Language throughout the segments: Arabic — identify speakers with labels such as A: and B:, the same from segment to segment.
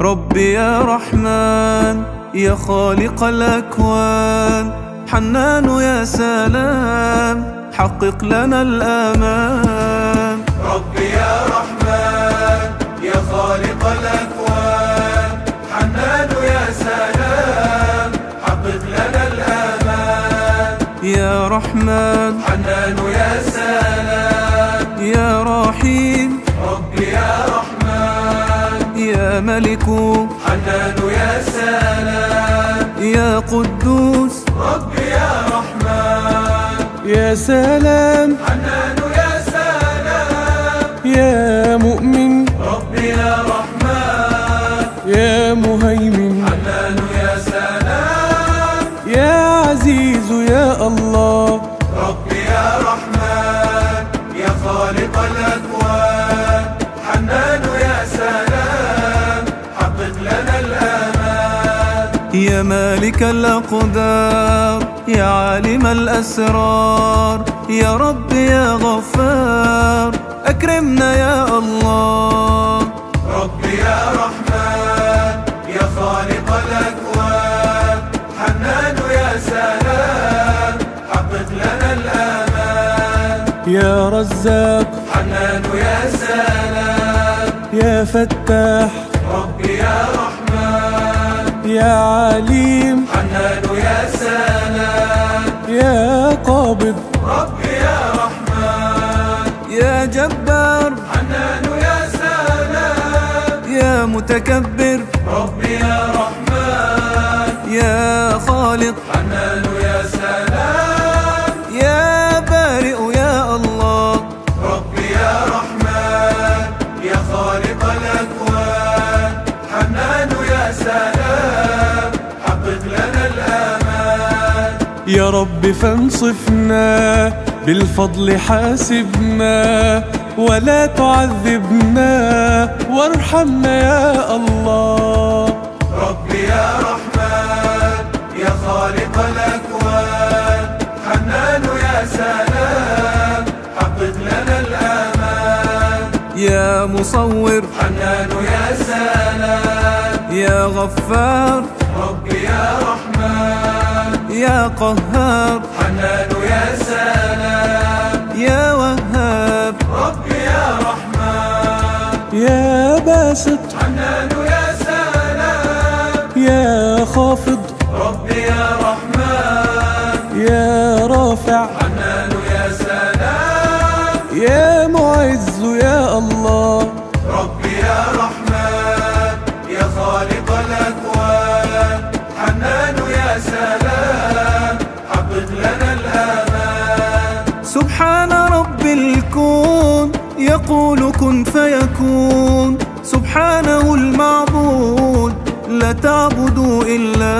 A: ربي يا رحمن يا خالق الأكوان، حنان يا سلام حقق لنا الآمان.
B: ربي يا رحمن يا خالق الأكوان، حنان يا سلام حقق لنا الآمان.
A: يا رحمن
B: حنان يا سلام
A: يا رحيم،
B: ربي يا رحمن
A: يا ملك
B: حنان يا سلام
A: يا قدوس،
B: ربي يا رحمن
A: يا سلام
B: حنان يا سلام
A: يا مؤمن،
B: ربي يا رحمن
A: يا مهيمن،
B: حنان يا سلام
A: يا عزيز يا الله.
B: ربي يا رحمن يا خالق الأكوان، حنان يا سلام حقق لنا الآمان.
A: يا مالك الأقدار يا عالم الأسرار، يا رب يا غفار أكرمنا يا الله.
B: ربي يا رحمن يا خالق الأكوان، حنان يا سلام حقق لنا الآمان.
A: يا رزاق
B: حنان يا سلام
A: يا فتاح،
B: ربي يا رحمن
A: يا عليم
B: حنان يا سلام
A: يا قابض،
B: ربي يا رحمن
A: يا جبار
B: حنان يا سلام
A: يا متكبر،
B: ربي يا رحمن
A: يا خالق
B: حنان يا سلام
A: يا بارئ يا الله.
B: ربي يا رحمن يا خالق الأكوان، حنان يا سلام حقق لنا الآمان.
A: يا رب فانصفنا بالفضل حاسبنا، ولا تعذبنا وارحمنا يا الله.
B: ربي يا رحمن يا خالق الأكوان، حنان يا سلام حقق لنا الآمان.
A: يا مصور
B: حنان يا سلام
A: يا غفار،
B: ربي يا رحمن
A: يا قهار
B: حنان يا سلام
A: يا وهاب،
B: ربي يا رحمن
A: يا باسط
B: حنان يا سلام
A: يا خافض،
B: ربي يا رحمن
A: يا رافع
B: حنان يا سلام
A: يا معز يا الله.
B: ربي يا رحمن يا خالق الأكوان، حنان يا سلام حقق لنا الآمان.
A: سبحان رب الكون يقول كن فيكون، سبحانه المعبود لا تعبدوا إلا.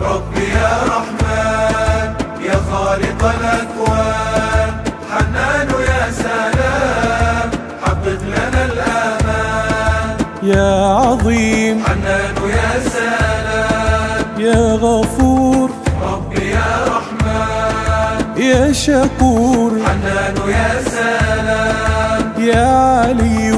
B: ربي يا رحمن يا خالق الأكوان، حنان يا سلام حقق لنا الآمان.
A: يا عظيم
B: حنان يا سلام
A: يا غفور
B: ربي يا رحمن
A: يا شكور،
B: حنان يا سلام
A: يا علي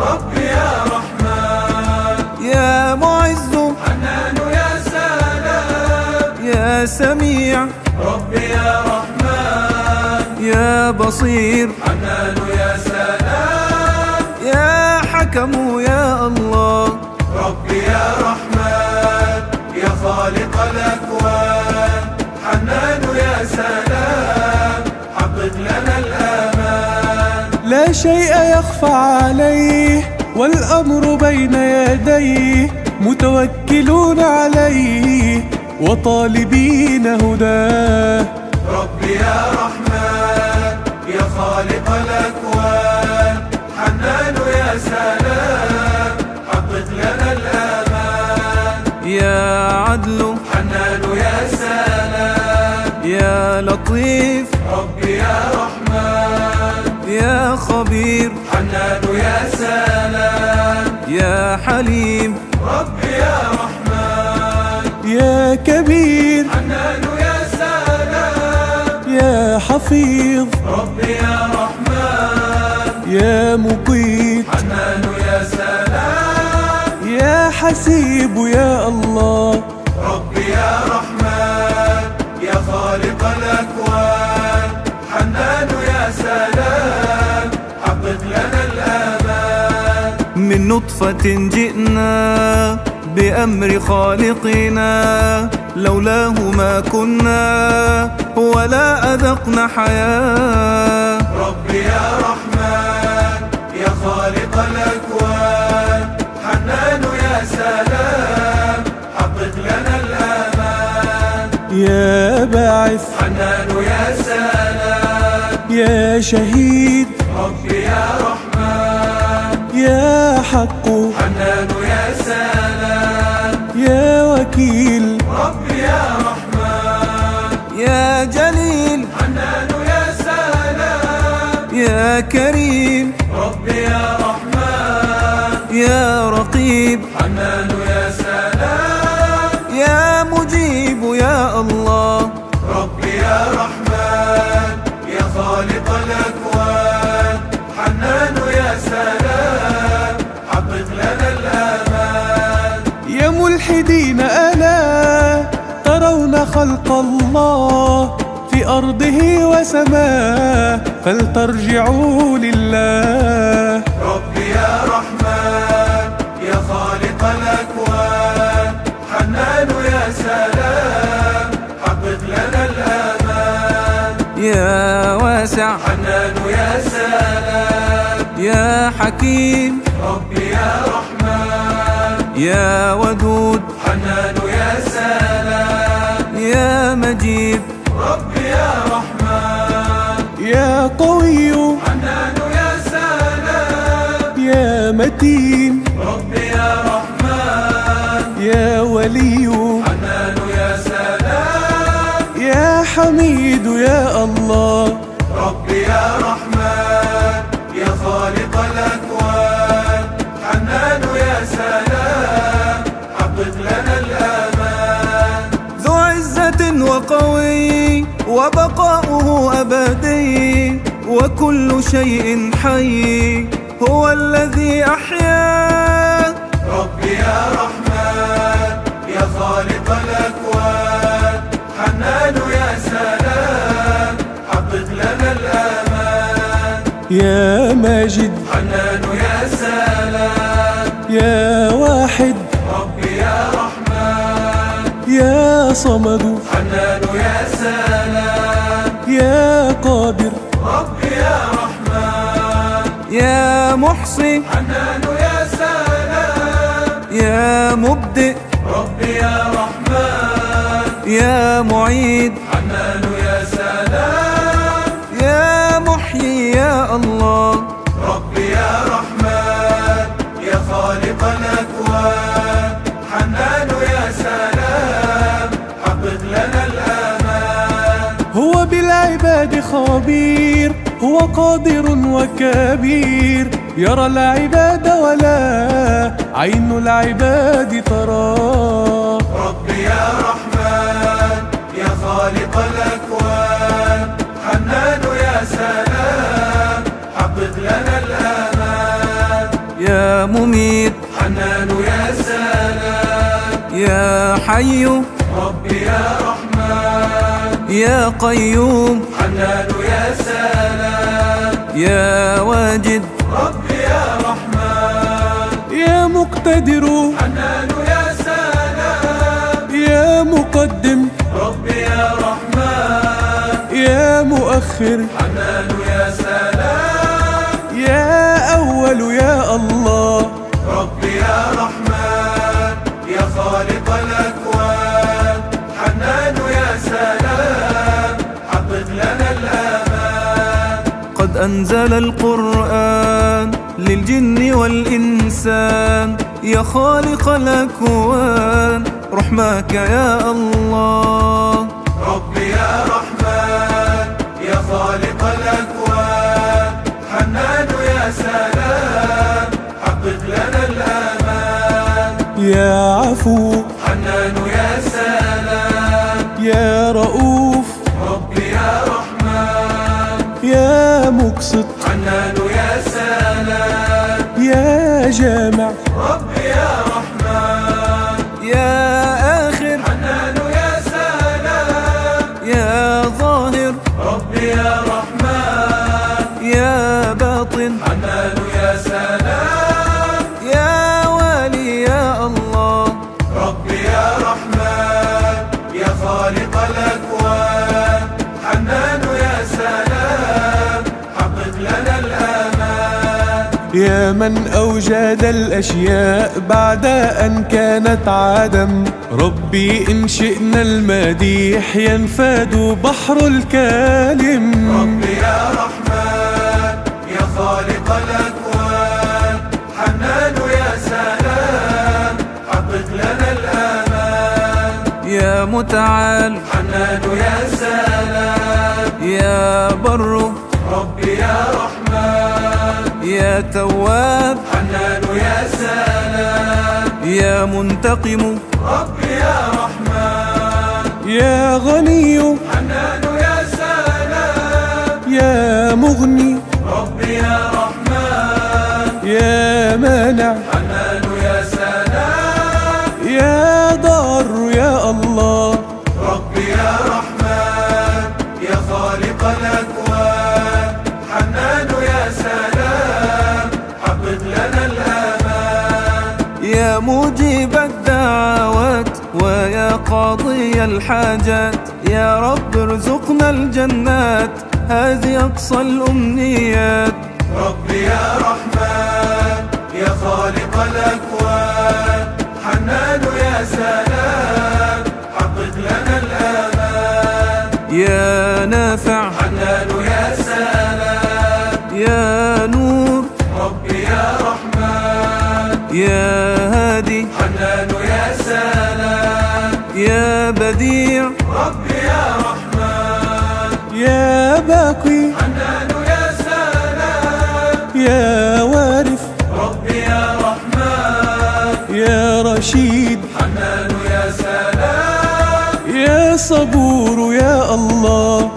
B: ربي يا رحمن
A: يا معز،
B: حنان يا سلام
A: يا سميع
B: ربي يا رحمن
A: يا بصير،
B: حنان يا سلام
A: يا حكم يا الله.
B: ربي يا رحمن يا خالق الأكوان، حنان يا سلام حقق لنا الآمان.
A: لا شيء يخفى عليه والأمر بين يديه، متوكلون عليه وطالبين هداه.
B: ربي يا رحمن يا خالق الأكوان، حنان يا سلام حقق لنا الآمان.
A: يا عدل
B: حنان يا سلام
A: يا لطيف
B: ربي يا رحمن
A: يا خبير،
B: حنان يا سلام
A: يا حليم
B: ربي يا رحمن
A: يا كبير،
B: حنان يا سلام
A: يا حفيظ
B: ربي يا رحمن
A: يا مقيت،
B: حنان يا سلام
A: يا حسيب يا الله.
B: ربي يا رحمن يا خالق الأكوان، حنان يا سلام حقق لنا الآمان.
A: من نطفة جئنا بأمر خالقنا، لولاه ما كنا ولا أذقنا حياة.
B: ربي يا رحمن يا خالق الأكوان، حنان يا سلام حقق لنا الآمان.
A: يا باعث
B: حنان يا سلام
A: يا شهيد،
B: ربي يا رحمن
A: يا حق
B: حنان يا سلام
A: يا وكيل،
B: ربي يا رحمن
A: يا جليل
B: حنان يا سلام
A: يا كريم،
B: ربي يا رحمن
A: يا رقيب
B: حنان يا سلام
A: يا مجيب يا الله.
B: ربي يا رحمن يا خالق الأكوان، حنان يا سلام حقق لنا الآمان.
A: يا ملحدين ألا ترون خلق الله في أرضه وسماه، فلترجعوا لله.
B: ربي يا رحمن يا خالق الأكوان، حنان يا سلام حقق لنا الآمان.
A: يا واسع
B: حنان يا سلام
A: يا حكيم،
B: ربي يا رحمن
A: يا ودود
B: حنان يا سلام
A: يا مجيد،
B: ربي يا رحمن
A: يا قوي
B: حنان يا سلام
A: يا متين،
B: ربي يا رحمن
A: يا ولي
B: حنان يا سلام
A: يا حميد يا الله.
B: ربي يا رحمن يا خالق الأكوان، حنان يا سلام حقق لنا الآمان.
A: ذو عزة وقوي وبقاؤه أبدي، وكل شيء حي هو الذي أحياه.
B: ربي يا رحمن يا خالق الأكوان، حنان يا سلام حقق لنا الآمان.
A: يا ماجد
B: حنان يا سلام
A: يا واحد
B: ربي يا رحمن
A: يا صمد
B: حنان يا سلام
A: يا قادر
B: ربي يا رحمن
A: يا محصي
B: حنان يا سلام
A: يا مبدئ
B: ربي يا رحمن
A: يا معيد
B: حنان يا سلام
A: يا محيي يا الله.
B: ربي يا رحمن يا خالق الأكوان، حنان يا سلام حقق لنا الآمان.
A: هو بالعباد خبير، هو قادر وكبير، يرى العباد ولا عين العباد تراه.
B: ربي يا رحمن يا خالق الأكوان، حنان يا سلام حقق لنا الآمان.
A: يا مميت
B: حنان يا سلام
A: يا حي
B: ربي يا رحمن
A: يا قيوم
B: حنان يا سلام
A: يا واجد
B: ربي يا رحمن
A: يا مقتدر
B: حنان يا سلام
A: يا مقدم
B: ربي يا رحمن
A: يا مؤخر
B: حنان يا سلام
A: يا أول يا الله.
B: ربي يا رحمن يا خالق الأكوان، حنان يا سلام حقق لنا الآمان.
A: قد أنزل القرآن للجن والإنسان، يا خالق الأكوان رحمك يا الله.
B: ربي يا رحمن يا خالق الأكوان، حنان يا سلام حقق لنا الآمان.
A: يا عفو
B: حنان يا سلام
A: يا رؤوف
B: ربي يا رحمن
A: يا مقسط
B: حنان يا سلام
A: يا جامع
B: ربي يا رحمن
A: يا من أوجد الأشياء بعد أن كانت عدم. ربي إن شئنا المديح ينفاد بحر الكالم.
B: ربي يا رحمن يا خالق الأكوان، حنان يا سلام حقق لنا الأمان.
A: يا متعال
B: حنان يا سلام
A: يا بر
B: ربي يا رحمن.
A: يا تواب
B: حنان يا سلام
A: يا منتقم
B: ربي يا رحمن.
A: يا غني
B: حنان يا سلام
A: يا مغني
B: ربي يا رحمن.
A: يا مانع
B: حنان يا سلام
A: يا ضار يا الله.
B: ربي يا رحمن يا خالق الأكوان، حنان يا سلام حقق لنا الأمان.
A: يا مجيب الدعوات ويا قاضي الحاجات، يا رب ارزقنا الجنات هذه أقصى الأمنيات.
B: ربي يا رحمن يا خالق الأكوان، حنان يا سلام حقق لنا الأمان.
A: يا نافع
B: حنان يا سلام
A: يا نور
B: ربي يا رحمن.
A: يا هادي
B: حنان يا سلام
A: يا بديع
B: ربي يا رحمن.
A: يا باقي
B: حنان يا سلام
A: يا وارث
B: ربي يا رحمن.
A: يا رشيد
B: حنان يا سلام
A: يا صبور يا الله.